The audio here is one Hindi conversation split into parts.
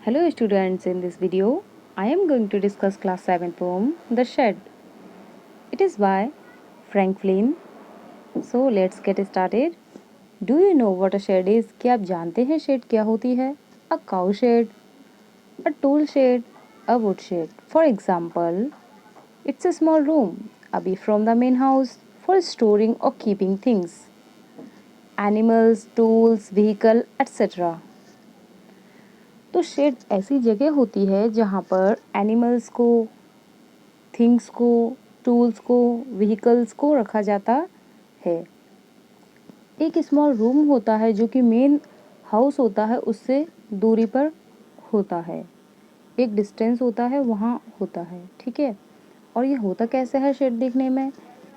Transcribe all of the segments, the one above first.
Hello students, in this video I am going to discuss class 7 poem The Shed. It is by Frank Flynn. So let's get started. Do you know what a shed is? क्या आप जानते हैं शेड क्या होती है? A cow shed, a tool shed, a wood shed. For example, it's a small room away from the main house for storing or keeping things. Animals, tools, vehicle, etc. तो शेड ऐसी जगह होती है जहाँ पर एनिमल्स को, थिंग्स को, टूल्स को, व्हीकल्स को रखा जाता है। एक स्मॉल रूम होता है जो कि मेन हाउस होता है उससे दूरी पर होता है, एक डिस्टेंस होता है वहाँ होता है, ठीक है। और ये होता कैसे है शेड देखने में?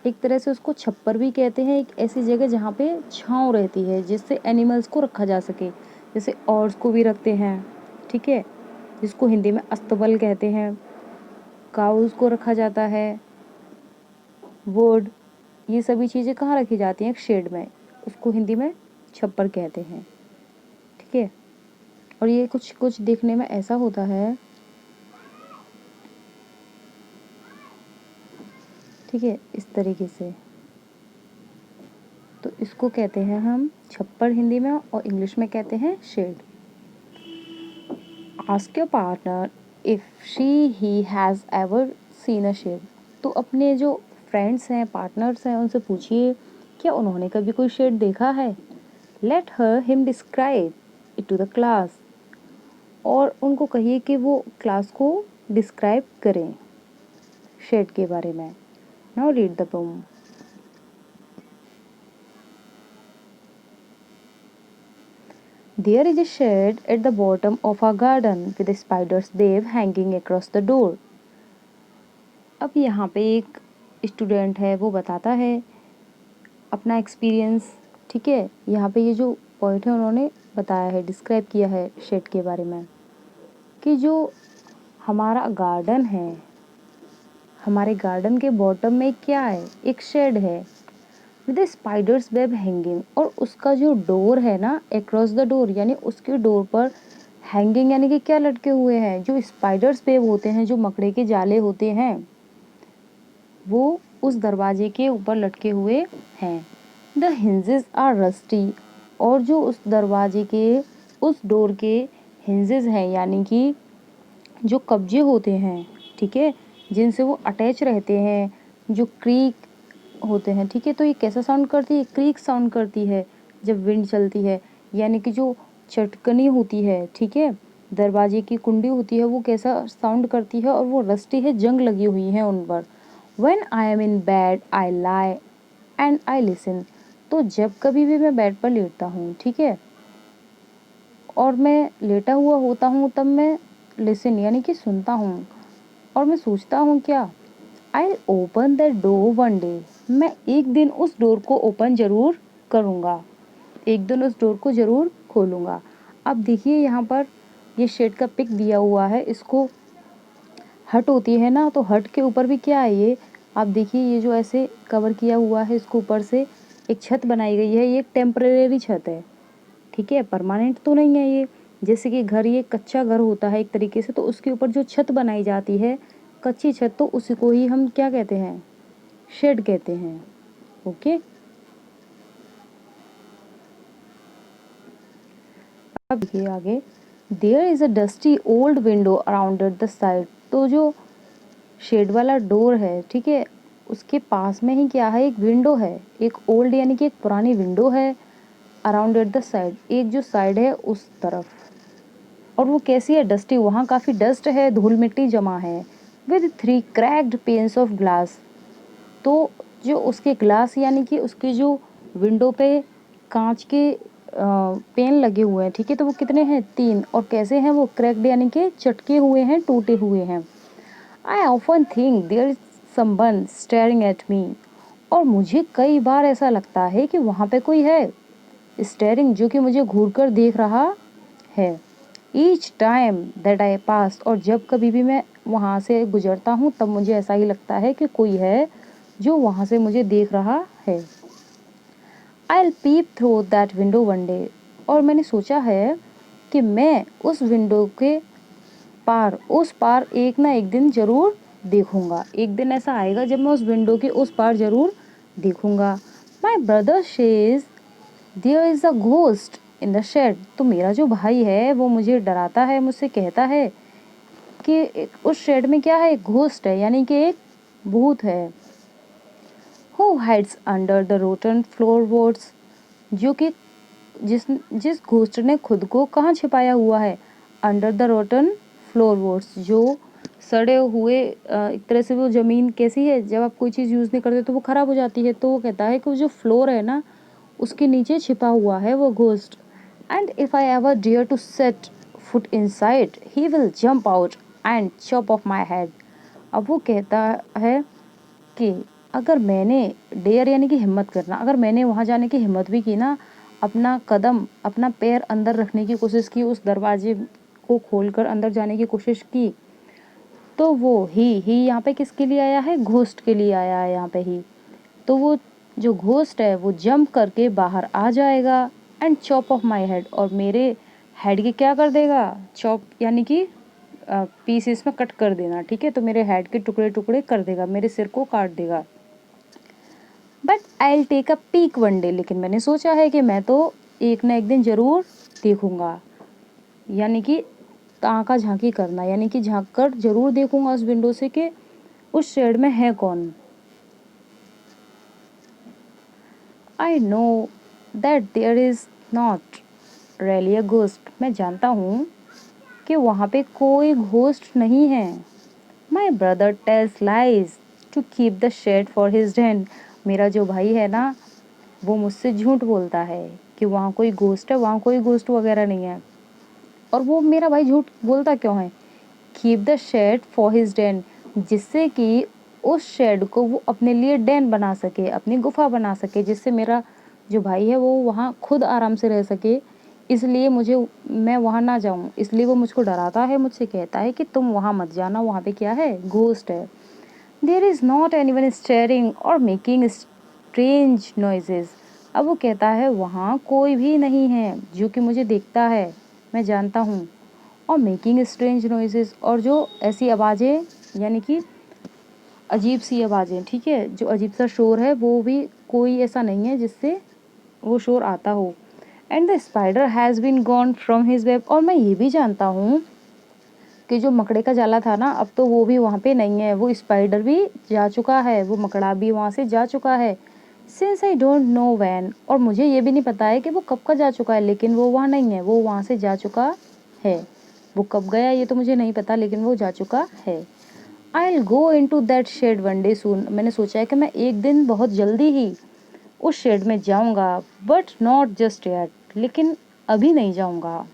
एक तरह से उसको छप्पर भी कहते हैं, एक ऐसी जगह जहाँ पे छाँव रहती है जिससे एनिमल्स को रखा जा सके, जैसे और्स को भी रखते हैं, ठीक है, जिसको हिंदी में अस्तबल कहते हैं। काउस को रखा जाता है, वुड, ये सभी चीज़ें कहाँ रखी जाती हैं? एक शेड में, उसको हिंदी में छप्पर कहते हैं, ठीक है। और ये कुछ कुछ देखने में ऐसा होता है, ठीक है, इस तरीके से। तो इसको कहते हैं हम छप्पर हिंदी में, और इंग्लिश में कहते हैं shed. Ask your partner if he has ever seen a shed. तो अपने जो फ्रेंड्स हैं, पार्टनर्स हैं, उनसे पूछिए क्या उन्होंने कभी कोई शेड देखा है। Let him describe it to the class. और उनको कहिए कि वो क्लास को डिस्क्राइब करें शेड के बारे में। Now read the pome. There is a shed at the bottom of our garden with a spider's web hanging across the door. अब यहाँ पे एक स्टूडेंट है, वो बताता है अपना एक्सपीरियंस, ठीक है। यहाँ पे ये जो पॉइंट है उन्होंने बताया है, डिस्क्राइब किया है शेड के बारे में, कि जो हमारा गार्डन है, हमारे गार्डन के बॉटम में क्या है? एक शेड है विद स्पाइडर्स वेब हैंगिंग, और उसका जो डोर है ना, अक्रॉस द डोर, यानी उसके डोर पर हैंगिंग यानी कि क्या लटके हुए हैं? जो स्पाइडर्स वेब होते हैं, जो मकड़े के जाले होते हैं, वो उस दरवाजे के ऊपर लटके हुए हैं। द हिंजेस आर रस्टी, और जो उस दरवाजे के, उस डोर के हिंजेस हैं, यानी कि जो कब्जे होते हैं, ठीक है, जिनसे वो अटैच रहते हैं, जो क्रीक होते हैं, ठीक है। तो ये कैसा साउंड करती है? क्रीक साउंड करती है जब विंड चलती है, यानी कि जो चटकनी होती है, ठीक है, दरवाजे की कुंडी होती है, वो कैसा साउंड करती है, और वो रस्टी है, जंग लगी हुई है उन पर। When I am in bed, I lie and I listen. तो जब कभी भी मैं बेड पर लेटता हूँ, ठीक है, और मैं लेटा हुआ होता हूँ, तब मैं लिसन यानी कि सुनता हूँ, और मैं सोचता हूँ क्या? I open the door one day. मैं एक दिन उस डोर को ओपन जरूर करूँगा, एक दिन उस डोर को जरूर खोलूँगा। अब देखिए यहाँ पर ये शेड का पिक दिया हुआ है, इसको हट होती है ना, तो हट के ऊपर भी क्या है? ये आप देखिए, ये जो ऐसे कवर किया हुआ है, इसको ऊपर से एक छत बनाई गई है। ये एक टेम्परेरी छत है, ठीक है, परमानेंट तो नहीं है ये। जैसे कि घर, ये कच्चा घर होता है एक तरीके से, तो उसके ऊपर जो छत बनाई जाती है, कच्ची छत, तो उसी को ही हम क्या कहते हैं? शेड कहते हैं। ओके, अब देखिए आगे। There is a dusty old window around the side. तो जो शेड वाला डोर है, ठीक है, उसके पास में ही क्या है? एक विंडो है, एक ओल्ड यानी कि एक पुरानी विंडो है, अराउंड एट द साइड, एक जो साइड है उस तरफ। और वो कैसी है? डस्टी, वहाँ काफ़ी डस्ट है, धूल मिट्टी जमा है। With 3 cracked pains of glass. तो जो उसके ग्लास यानी कि उसके जो विंडो पे कांच के पेन लगे हुए हैं, ठीक है, तो वो कितने हैं? 3। और कैसे हैं वो? क्रैक्ड यानी कि चटके हुए हैं, टूटे हुए हैं। I often think there is someone staring at me. और मुझे कई बार ऐसा लगता है कि वहाँ पे कोई है, स्टेयरिंग, जो कि मुझे घूर कर देख रहा है। ईच टाइम दैट आई पास, और जब कभी भी मैं वहाँ से गुजरता हूँ, तब मुझे ऐसा ही लगता है कि कोई है जो वहाँ से मुझे देख रहा है। I will pep through that window one day. और मैंने सोचा है कि मैं उस विंडो के पार, उस पार एक ना एक दिन जरूर देखूंगा। एक दिन ऐसा आएगा जब मैं उस विंडो के उस पार जरूर देखूंगा। My brother says there is a ghost in the shed. तो मेरा जो भाई है वो मुझे डराता है, मुझसे कहता है कि उस शेड में क्या है, एक घोस्ट है, यानी कि एक भूत है। Who hides under the rotten floorboards. जो कि जिस जिस घोस्ट ने खुद को कहाँ छिपाया हुआ है, अंडर द रोटन फ्लोरबोर्ड्स। जो सड़े हुए एक तरह से वो ज़मीन कैसी है, जब आप कोई चीज़ यूज़ नहीं करते तो वो ख़राब हो जाती है। तो वो कहता है कि वो जो फ्लोर है ना उसके नीचे छिपा हुआ है वो ghost. And if I ever dare to set foot inside he will jump out and chop off my head. अब वो कहता है कि अगर मैंने डेयर यानी कि हिम्मत करना, अगर मैंने वहाँ जाने की हिम्मत भी की ना, अपना कदम अपना पैर अंदर रखने की कोशिश की, उस दरवाजे को खोलकर अंदर जाने की कोशिश की, तो वो ही यहाँ पे किसके लिए आया है, घोस्ट के लिए आया है यहाँ पे ही। तो वो जो घोस्ट है वो जंप करके बाहर आ जाएगा and chop off my head, और मेरे हेड के क्या कर देगा, चॉप यानी कि पीसेस में कट कर देना, ठीक है। तो मेरे हेड के टुकड़े टुकड़े कर देगा, मेरे सिर को काट देगा। But I will take a peek one day. लेकिन मैंने सोचा है कि मैं तो एक ना एक दिन ज़रूर देखूंगा, यानी कि ताका झांकी करना, यानी कि झांक कर जरूर देखूंगा उस विंडो से कि उस शेड में है कौन। I know that there is not really a ghost. मैं जानता हूँ कि वहाँ पे कोई घोस्ट नहीं है। My brother tells lies to keep the shed for his den। मेरा जो भाई है ना वो मुझसे झूठ बोलता है कि वहाँ कोई घोस्ट है, वहाँ कोई घोस्ट वगैरह नहीं है। और वो मेरा भाई झूठ बोलता क्यों है, keep the shed for his den, जिससे कि उस शेड को वो अपने लिए डैन बना सके, अपनी गुफा बना सके, जिससे मेरा जो भाई है वो वहाँ खुद आराम से रह सके। इसलिए मैं वहाँ ना जाऊँ, इसलिए वो मुझको डराता है, मुझसे कहता है कि तुम वहाँ मत जाना, वहाँ पे क्या है, घोस्ट है। There is not anyone staring और मेकिंग स्ट्रेंज नॉइजेज। अब वो कहता है वहाँ कोई भी नहीं है जो कि मुझे देखता है, मैं जानता हूँ, और मेकिंग स्ट्रेंज नॉइजेस, और जो ऐसी आवाज़ें यानी कि अजीब सी आवाज़ें, ठीक है, जो अजीब सा शोर है वो भी कोई ऐसा नहीं है जिससे वो शोर आता हो। And the spider has been gone from his web. और मैं ये भी जानता हूँ कि जो मकड़े का जाला था ना, अब तो वो भी वहाँ पे नहीं है, वो स्पाइडर भी जा चुका है, वो मकड़ा भी वहाँ से जा चुका है। Since I don't know when. और मुझे ये भी नहीं पता है कि वो कब का जा चुका है, लेकिन वो वहाँ नहीं है, वो वहाँ से जा चुका है। वो कब गया ये तो मुझे नहीं पता, लेकिन वो जा चुका है। I will go into that shed one day soon. मैंने सोचा है कि मैं एक दिन बहुत जल्दी ही उस शेड में जाऊँगा, बट नॉट जस्ट येट, लेकिन अभी नहीं जाऊँगा।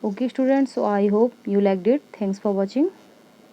Okay students, so I hope you liked it. Thanks for watching.